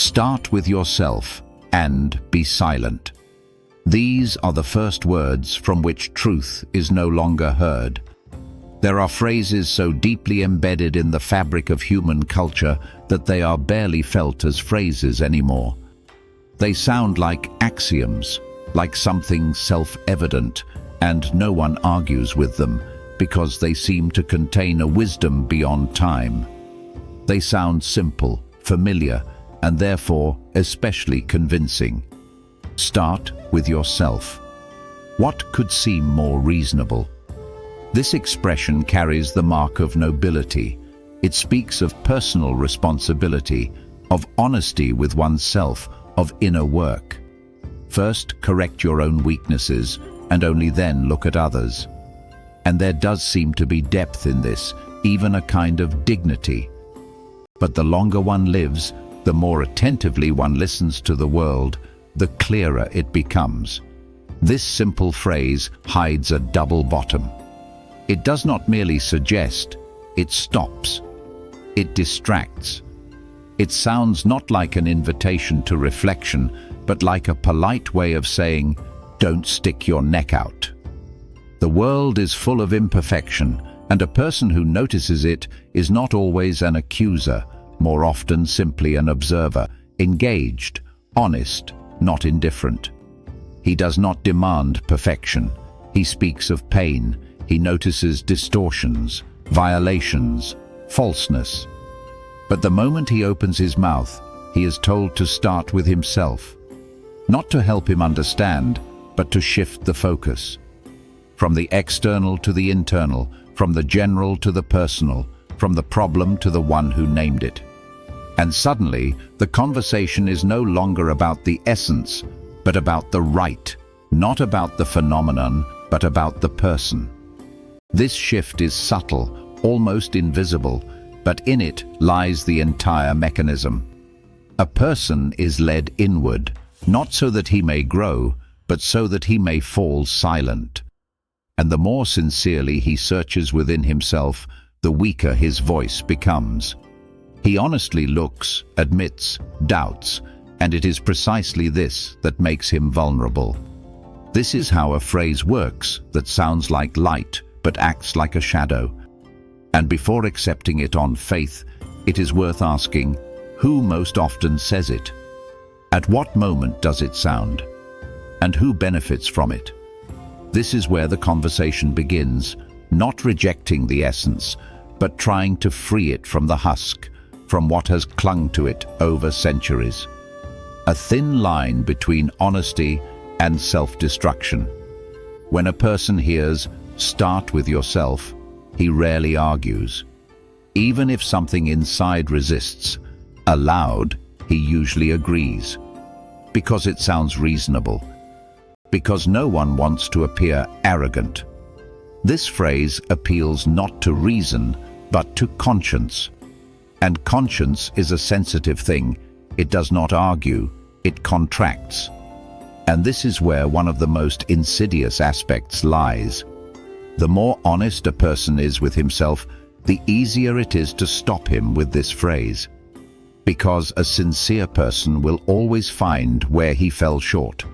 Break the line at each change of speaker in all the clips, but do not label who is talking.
Start with yourself and be silent. These are the first words from which truth is no longer heard. There are phrases so deeply embedded in the fabric of human culture that they are barely felt as phrases anymore. They sound like axioms, like something self-evident, and no one argues with them because they seem to contain a wisdom beyond time. They sound simple, familiar, and therefore especially convincing. Start with yourself. What could seem more reasonable? This expression carries the mark of nobility. It speaks of personal responsibility, of honesty with oneself, of inner work. First, correct your own weaknesses, and only then look at others. And there does seem to be depth in this, even a kind of dignity. But the longer one lives, the more attentively one listens to the world, the clearer it becomes. This simple phrase hides a double bottom. It does not merely suggest, it stops. It distracts. It sounds not like an invitation to reflection, but like a polite way of saying, don't stick your neck out. The world is full of imperfection, and a person who notices it is not always an accuser, more often simply an observer, engaged, honest, not indifferent. He does not demand perfection. He speaks of pain. He notices distortions, violations, falseness. But the moment he opens his mouth, he is told to start with himself. Not to help him understand, but to shift the focus. From the external to the internal, from the general to the personal, from the problem to the one who named it. And suddenly, the conversation is no longer about the essence, but about the right, not about the phenomenon, but about the person. This shift is subtle, almost invisible, but in it lies the entire mechanism. A person is led inward, not so that he may grow, but so that he may fall silent. And the more sincerely he searches within himself, the weaker his voice becomes. He honestly looks, admits, doubts, and it is precisely this that makes him vulnerable. This is how a phrase works that sounds like light but acts like a shadow. And before accepting it on faith, it is worth asking, who most often says it? At what moment does it sound? And who benefits from it? This is where the conversation begins, not rejecting the essence, but trying to free it from the husk, from what has clung to it over centuries. A thin line between honesty and self-destruction. When a person hears, "Start with yourself," he rarely argues. Even if something inside resists, aloud, he usually agrees. Because it sounds reasonable. Because no one wants to appear arrogant. This phrase appeals not to reason, but to conscience. And conscience is a sensitive thing. It does not argue, it contracts. And this is where one of the most insidious aspects lies. The more honest a person is with himself, the easier it is to stop him with this phrase. Because a sincere person will always find where he fell short.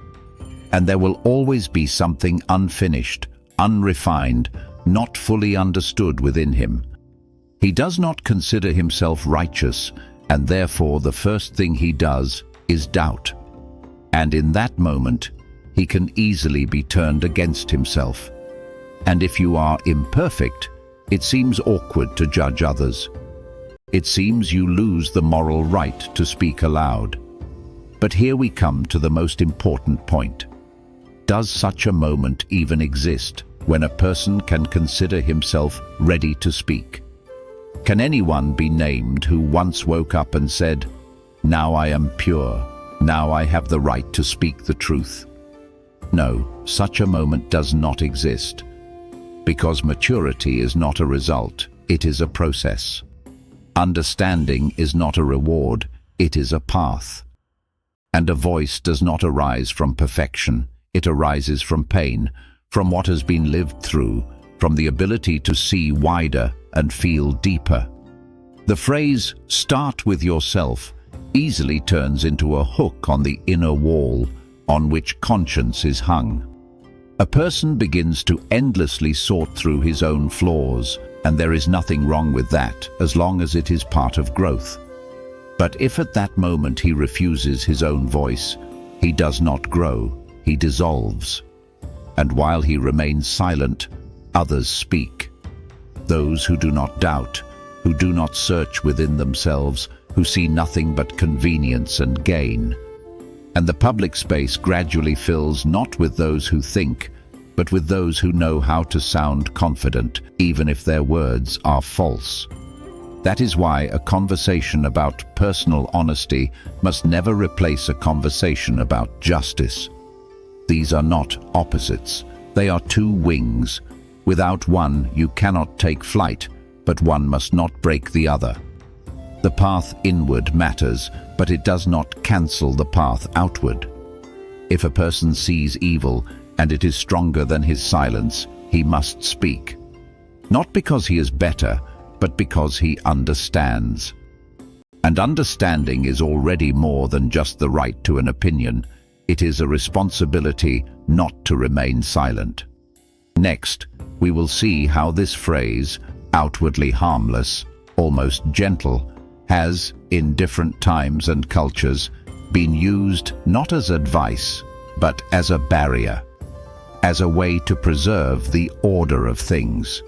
And there will always be something unfinished, unrefined, not fully understood within him. He does not consider himself righteous, and therefore the first thing he does is doubt. And in that moment, he can easily be turned against himself. And if you are imperfect, it seems awkward to judge others. It seems you lose the moral right to speak aloud. But here we come to the most important point. Does such a moment even exist when a person can consider himself ready to speak? Can anyone be named who once woke up and said, "Now I am pure, now I have the right to speak the truth"? No, such a moment does not exist. Because maturity is not a result, it is a process. Understanding is not a reward, it is a path. And a voice does not arise from perfection, it arises from pain, from what has been lived through, from the ability to see wider and feel deeper. The phrase, "start with yourself," easily turns into a hook on the inner wall on which conscience is hung. A person begins to endlessly sort through his own flaws, and there is nothing wrong with that as long as it is part of growth. But if at that moment he refuses his own voice, he does not grow, he dissolves. And while he remains silent, others speak. Those who do not doubt, who do not search within themselves, who see nothing but convenience and gain. And the public space gradually fills not with those who think, but with those who know how to sound confident, even if their words are false. That is why a conversation about personal honesty must never replace a conversation about justice. These are not opposites. They are two wings. Without one, you cannot take flight, but one must not break the other. The path inward matters, but it does not cancel the path outward. If a person sees evil and it is stronger than his silence, he must speak. Not because he is better, but because he understands. And understanding is already more than just the right to an opinion. It is a responsibility not to remain silent. Next, we will see how this phrase, outwardly harmless, almost gentle, has, in different times and cultures, been used not as advice, but as a barrier, as a way to preserve the order of things.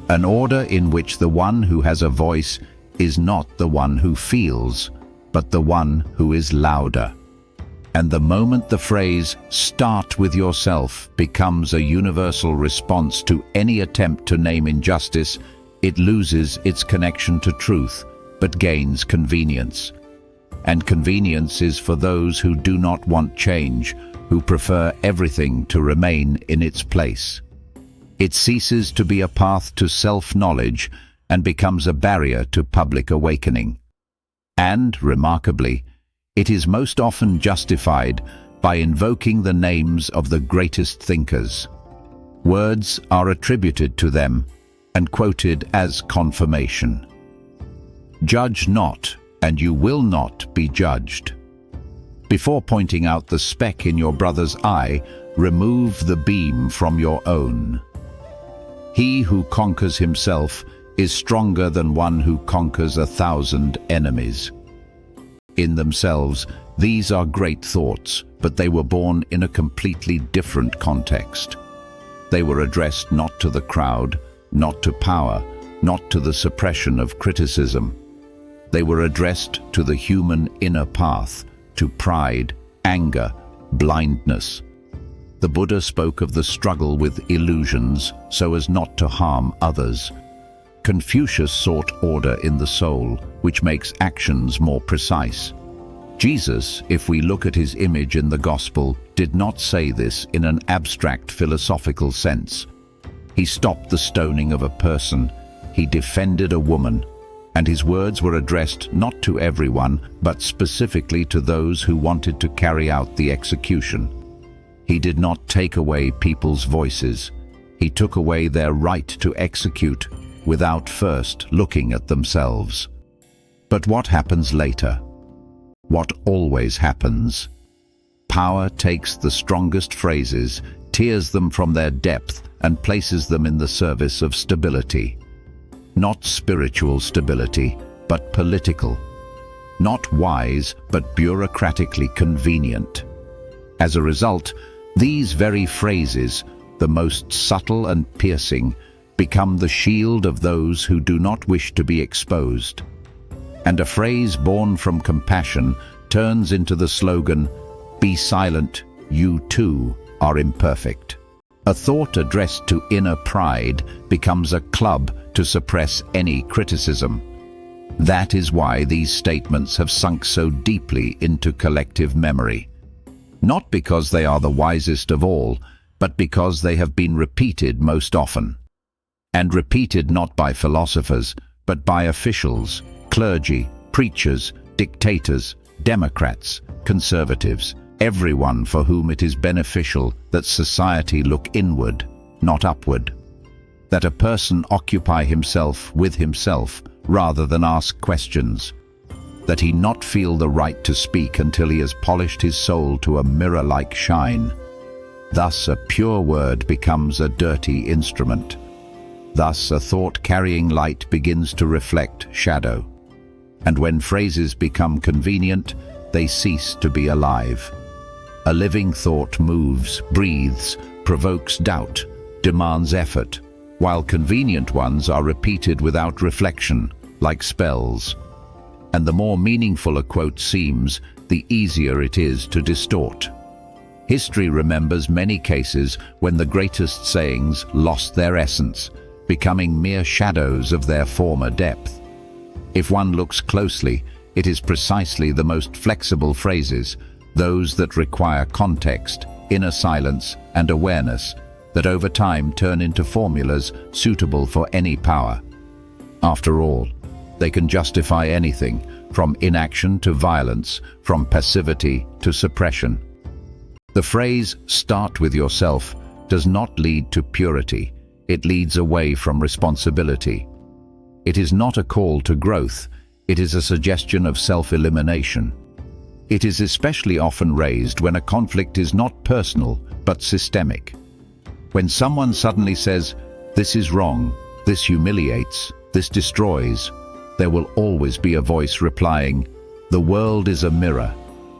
An order in which the one who has a voice is not the one who feels, but the one who is louder. And the moment the phrase, "start with yourself," becomes a universal response to any attempt to name injustice, it loses its connection to truth, but gains convenience. And convenience is for those who do not want change, who prefer everything to remain in its place. It ceases to be a path to self-knowledge and becomes a barrier to public awakening. And, remarkably, it is most often justified by invoking the names of the greatest thinkers. Words are attributed to them and quoted as confirmation. Judge not, and you will not be judged. Before pointing out the speck in your brother's eye, remove the beam from your own. He who conquers himself is stronger than one who conquers 1,000 enemies. In themselves, these are great thoughts, but they were born in a completely different context. They were addressed not to the crowd, not to power, not to the suppression of criticism. They were addressed to the human inner path, to pride, anger, blindness. The Buddha spoke of the struggle with illusions so as not to harm others. Confucius sought order in the soul, which makes actions more precise. Jesus, if we look at his image in the Gospel, did not say this in an abstract philosophical sense. He stopped the stoning of a person. He defended a woman. And his words were addressed not to everyone, but specifically to those who wanted to carry out the execution. He did not take away people's voices. He took away their right to execute without first looking at themselves. But what happens later? What always happens? Power takes the strongest phrases, tears them from their depth, and places them in the service of stability. Not spiritual stability, but political. Not wise, but bureaucratically convenient. As a result, these very phrases, the most subtle and piercing, become the shield of those who do not wish to be exposed. And a phrase born from compassion turns into the slogan, "Be silent, you too are imperfect." A thought addressed to inner pride becomes a club to suppress any criticism. That is why these statements have sunk so deeply into collective memory. Not because they are the wisest of all, but because they have been repeated most often. And repeated not by philosophers, but by officials, clergy, preachers, dictators, Democrats, conservatives, everyone for whom it is beneficial that society look inward, not upward. That a person occupy himself with himself rather than ask questions. that he not feel the right to speak until he has polished his soul to a mirror-like shine. Thus a pure word becomes a dirty instrument. Thus a thought carrying light begins to reflect shadow. And when phrases become convenient, they cease to be alive. A living thought moves, breathes, provokes doubt, demands effort, while convenient ones are repeated without reflection, like spells. And the more meaningful a quote seems, the easier it is to distort. History remembers many cases when the greatest sayings lost their essence, becoming mere shadows of their former depth. If one looks closely, it is precisely the most flexible phrases, those that require context, inner silence, and awareness, that over time turn into formulas suitable for any power. After all, they can justify anything, from inaction to violence, from passivity to suppression. The phrase, "start with yourself," does not lead to purity. It leads away from responsibility. It is not a call to growth. It is a suggestion of self-elimination. It is especially often raised when a conflict is not personal, but systemic. When someone suddenly says, "This is wrong, this humiliates, this destroys," there will always be a voice replying, "The world is a mirror.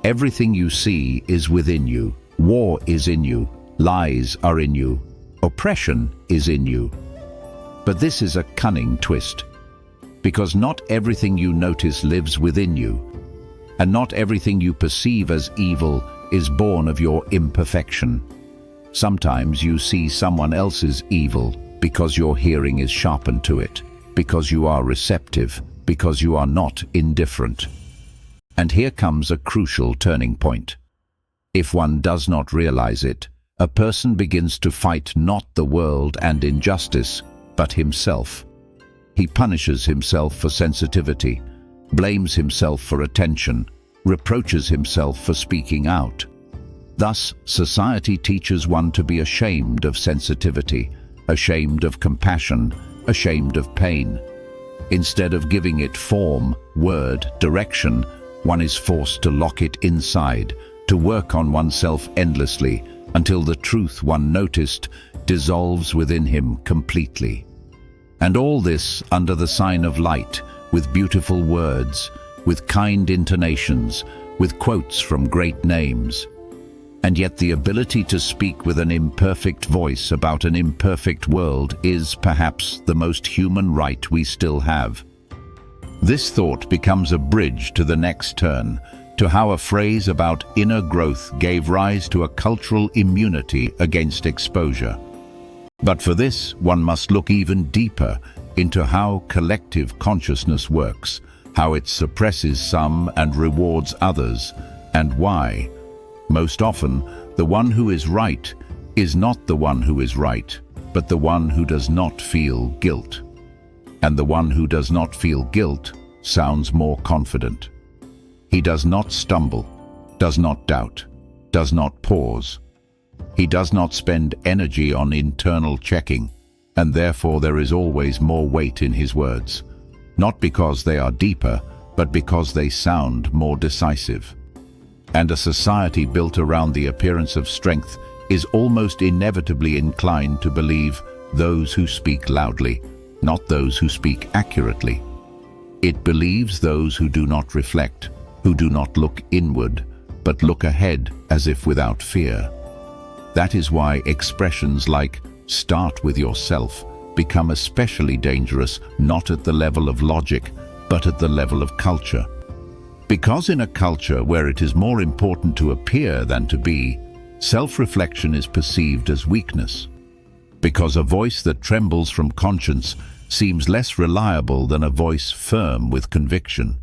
Everything you see is within you. War is in you. Lies are in you. Oppression is in you." But this is a cunning twist, because not everything you notice lives within you, and not everything you perceive as evil is born of your imperfection. Sometimes you see someone else's evil because your hearing is sharpened to it, because you are receptive, because you are not indifferent. And here comes a crucial turning point. If one does not realize it, a person begins to fight not the world and injustice, but himself. He punishes himself for sensitivity, blames himself for attention, reproaches himself for speaking out. Thus, society teaches one to be ashamed of sensitivity, ashamed of compassion, ashamed of pain. Instead of giving it form, word, direction, one is forced to lock it inside, to work on oneself endlessly, until the truth one noticed dissolves within him completely. And all this under the sign of light, with beautiful words, with kind intonations, with quotes from great names. And yet the ability to speak with an imperfect voice about an imperfect world is perhaps the most human right we still have. This thought becomes a bridge to the next turn, to how a phrase about inner growth gave rise to a cultural immunity against exposure. But for this, one must look even deeper into how collective consciousness works, how it suppresses some and rewards others, and why. Most often, the one who is right is not the one who is right, but the one who does not feel guilt. And the one who does not feel guilt sounds more confident. He does not stumble, does not doubt, does not pause. He does not spend energy on internal checking, and therefore there is always more weight in his words, not because they are deeper, but because they sound more decisive. And a society built around the appearance of strength is almost inevitably inclined to believe those who speak loudly, not those who speak accurately. It believes those who do not reflect, who do not look inward, but look ahead as if without fear. That is why expressions like "start with yourself" become especially dangerous, not at the level of logic, but at the level of culture. Because in a culture where it is more important to appear than to be, self-reflection is perceived as weakness. Because a voice that trembles from conscience seems less reliable than a voice firm with conviction.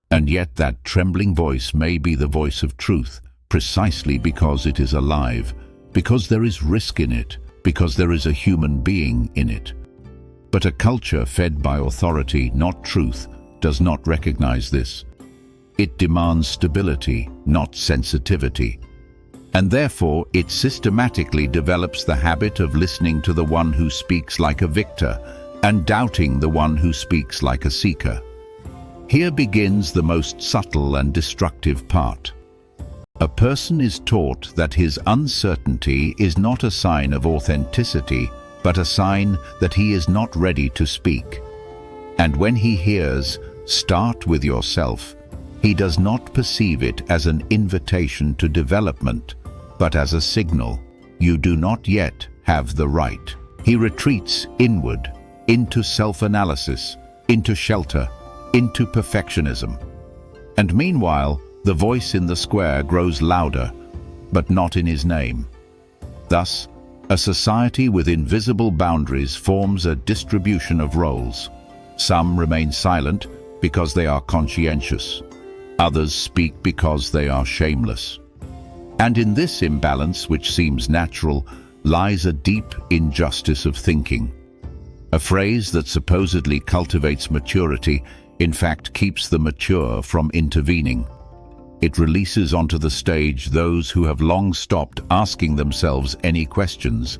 And yet that trembling voice may be the voice of truth, precisely because it is alive, because there is risk in it, because there is a human being in it. But a culture fed by authority, not truth, does not recognize this. It demands stability, not sensitivity. And therefore, it systematically develops the habit of listening to the one who speaks like a victor and doubting the one who speaks like a seeker. Here begins the most subtle and destructive part. A person is taught that his uncertainty is not a sign of authenticity, but a sign that he is not ready to speak. And when he hears, "Start with yourself," he does not perceive it as an invitation to development, but as a signal, "You do not yet have the right." He retreats inward, into self-analysis, into shelter, into perfectionism. And meanwhile, the voice in the square grows louder, but not in his name. Thus, a society with invisible boundaries forms a distribution of roles. Some remain silent because they are conscientious. Others speak because they are shameless. And in this imbalance, which seems natural, lies a deep injustice of thinking. A phrase that supposedly cultivates maturity, in fact, keeps the mature from intervening. It releases onto the stage those who have long stopped asking themselves any questions.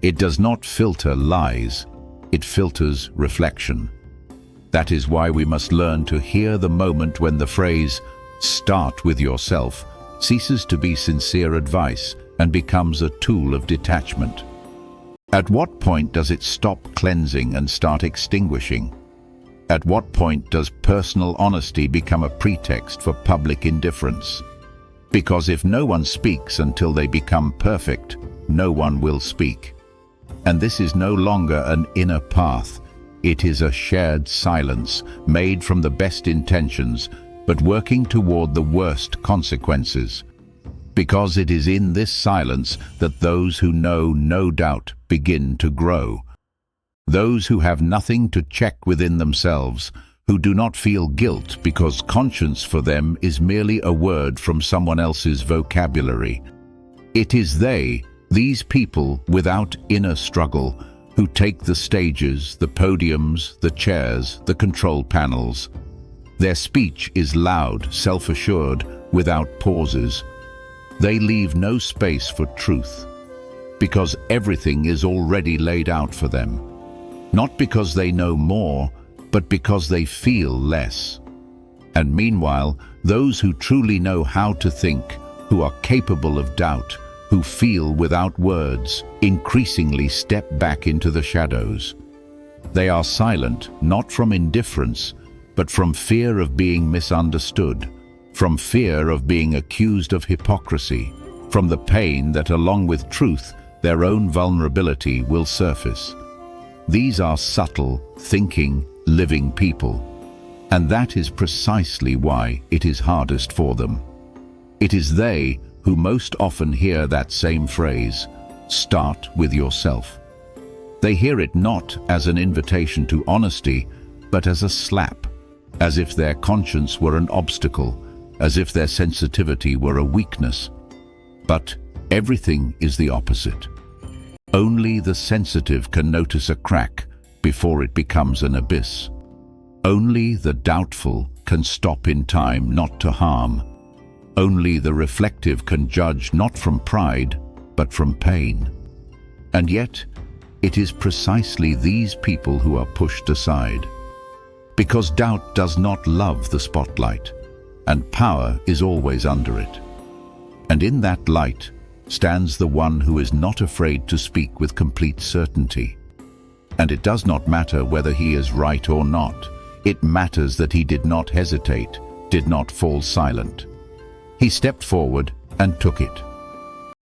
It does not filter lies, it filters reflection. That is why we must learn to hear the moment when the phrase, "Start with yourself," ceases to be sincere advice and becomes a tool of detachment. At what point does it stop cleansing and start extinguishing? At what point does personal honesty become a pretext for public indifference? Because if no one speaks until they become perfect, no one will speak. And this is no longer an inner path. It is a shared silence, made from the best intentions, but working toward the worst consequences. Because it is in this silence that those who know no doubt begin to grow. Those who have nothing to check within themselves, who do not feel guilt because conscience for them is merely a word from someone else's vocabulary. It is they, these people without inner struggle, who take the stages, the podiums, the chairs, the control panels. Their speech is loud, self-assured, without pauses. They leave no space for truth, because everything is already laid out for them. Not because they know more, but because they feel less. And meanwhile, those who truly know how to think, who are capable of doubt, who feel without words, increasingly step back into the shadows. They are silent, not from indifference, but from fear of being misunderstood, from fear of being accused of hypocrisy, from the pain that, along with truth, their own vulnerability will surface. These are subtle, thinking, living people, and that is precisely why it is hardest for them. It is they who most often hear that same phrase, "Start with yourself." They hear it not as an invitation to honesty, but as a slap, as if their conscience were an obstacle, as if their sensitivity were a weakness. But everything is the opposite. Only the sensitive can notice a crack before it becomes an abyss. Only the doubtful can stop in time not to harm. Only the reflective can judge not from pride, but from pain. And yet, it is precisely these people who are pushed aside. Because doubt does not love the spotlight, and power is always under it. And in that light stands the one who is not afraid to speak with complete certainty. And it does not matter whether he is right or not. It matters that he did not hesitate, did not fall silent. He stepped forward and took it.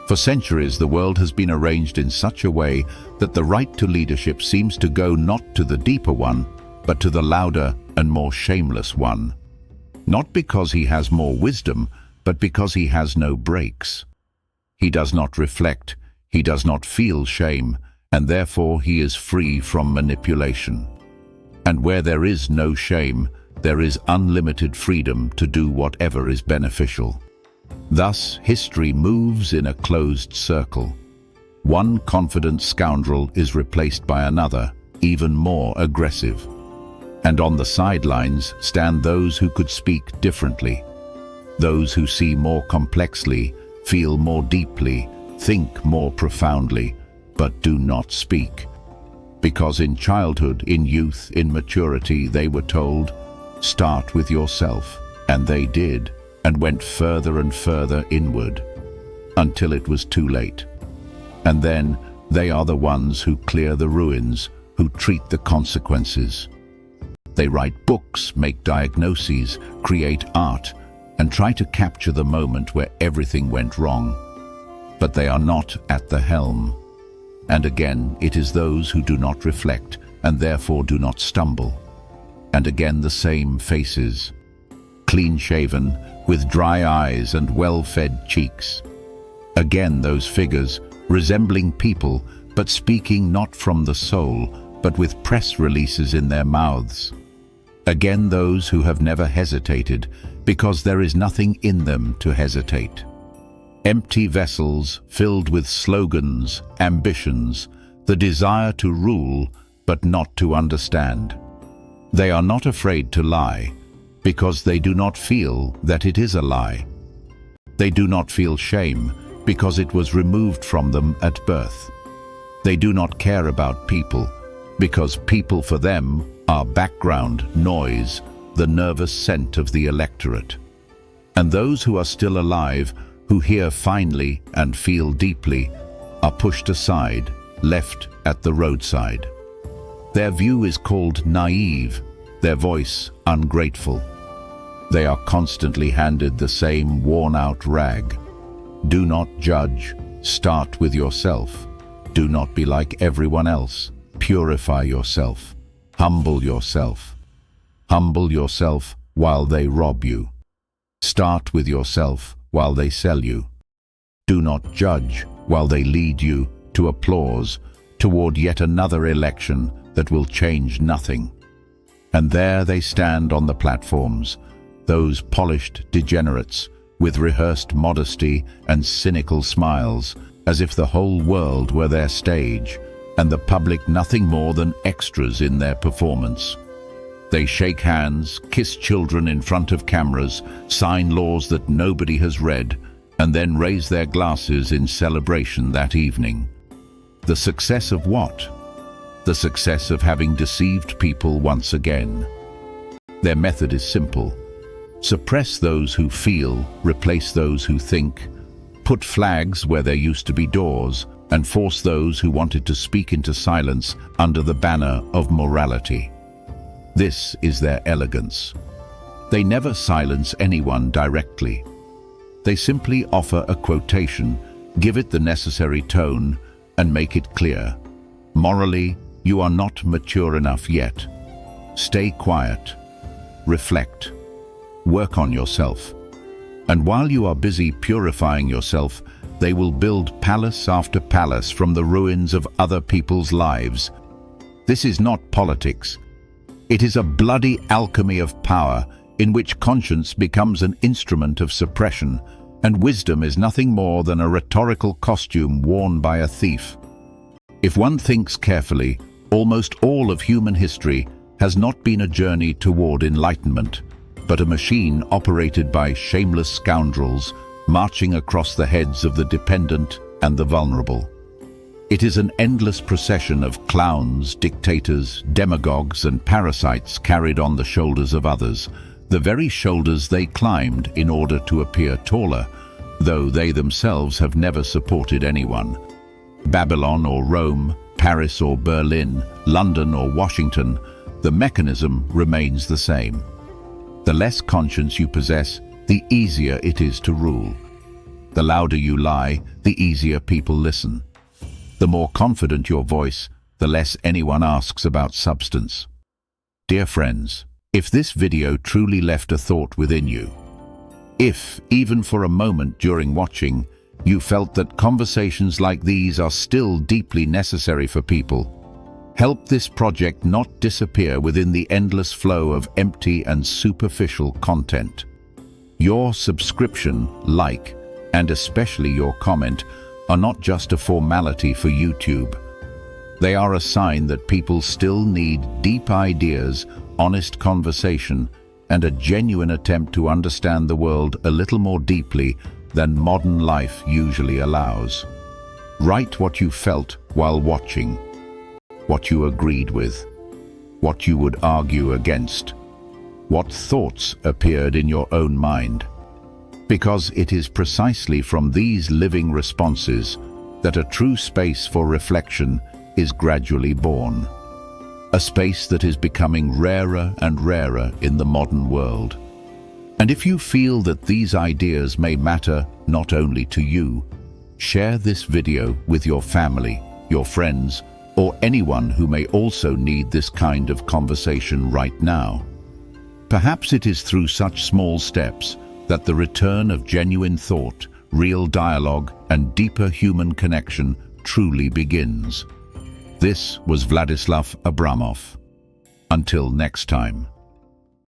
For centuries, the world has been arranged in such a way that the right to leadership seems to go not to the deeper one, but to the louder and more shameless one. Not because he has more wisdom, but because he has no brakes. He does not reflect, he does not feel shame, and therefore he is free from manipulation. And where there is no shame, there is unlimited freedom to do whatever is beneficial. Thus, history moves in a closed circle. One confident scoundrel is replaced by another, even more aggressive. And on the sidelines stand those who could speak differently, those who see more complexly, feel more deeply, think more profoundly, but do not speak. Because in childhood, in youth, in maturity, they were told, Start with yourself. And they did, and went further and further inward, until it was too late. And then they are the ones who clear the ruins, who treat the consequences. They write books, make diagnoses, create art, and try to capture the moment where everything went wrong. But they are not at the helm. And again, it is those who do not reflect, and therefore do not stumble. And again the same faces, clean-shaven, with dry eyes and well-fed cheeks. Again those figures, resembling people, but speaking not from the soul, but with press releases in their mouths. Again those who have never hesitated, because there is nothing in them to hesitate. Empty vessels filled with slogans, ambitions, the desire to rule, but not to understand. They are not afraid to lie, because they do not feel that it is a lie. They do not feel shame, because it was removed from them at birth. They do not care about people, because people for them are background noise, the nervous scent of the electorate. And those who are still alive, who hear finely and feel deeply, are pushed aside, left at the roadside. Their view is called naive, their voice ungrateful. They are constantly handed the same worn-out rag. Do not judge, start with yourself. Do not be like everyone else. Purify yourself. Humble yourself. Humble yourself while they rob you. Start with yourself while they sell you. Do not judge while they lead you to applause toward yet another election that will change nothing. And there they stand on the platforms, those polished degenerates with rehearsed modesty and cynical smiles, as if the whole world were their stage and the public nothing more than extras in their performance. They shake hands, kiss children in front of cameras, sign laws that nobody has read, and then raise their glasses in celebration that evening. The success of what? The success of having deceived people once again. Their method is simple. Suppress those who feel, replace those who think, put flags where there used to be doors, and force those who wanted to speak into silence under the banner of morality. This is their elegance. They never silence anyone directly. They simply offer a quotation, give it the necessary tone, and make it clear. Morally, you are not mature enough yet. Stay quiet. Reflect. Work on yourself. And while you are busy purifying yourself, they will build palace after palace from the ruins of other people's lives. This is not politics. It is a bloody alchemy of power in which conscience becomes an instrument of suppression, and wisdom is nothing more than a rhetorical costume worn by a thief. If one thinks carefully, almost all of human history has not been a journey toward enlightenment, but a machine operated by shameless scoundrels marching across the heads of the dependent and the vulnerable. It is an endless procession of clowns, dictators, demagogues, and parasites carried on the shoulders of others, the very shoulders they climbed in order to appear taller, though they themselves have never supported anyone. Babylon or Rome, Paris or Berlin, London or Washington, the mechanism remains the same. The less conscience you possess, the easier it is to rule. The louder you lie, the easier people listen. The more confident your voice, the less anyone asks about substance. Dear friends, if this video truly left a thought within you, if, even for a moment during watching, you felt that conversations like these are still deeply necessary for people, help this project not disappear within the endless flow of empty and superficial content. Your subscription, like, and especially your comment, are not just a formality for YouTube. They are a sign that people still need deep ideas, honest conversation, and a genuine attempt to understand the world a little more deeply than modern life usually allows. Write what you felt while watching, what you agreed with, what you would argue against. What thoughts appeared in your own mind? Because it is precisely from these living responses that a true space for reflection is gradually born. A space that is becoming rarer and rarer in the modern world. And if you feel that these ideas may matter not only to you, share this video with your family, your friends, or anyone who may also need this kind of conversation right now. Perhaps it is through such small steps that the return of genuine thought, real dialogue, and deeper human connection truly begins. This was Vladislav Abramov. Until next time.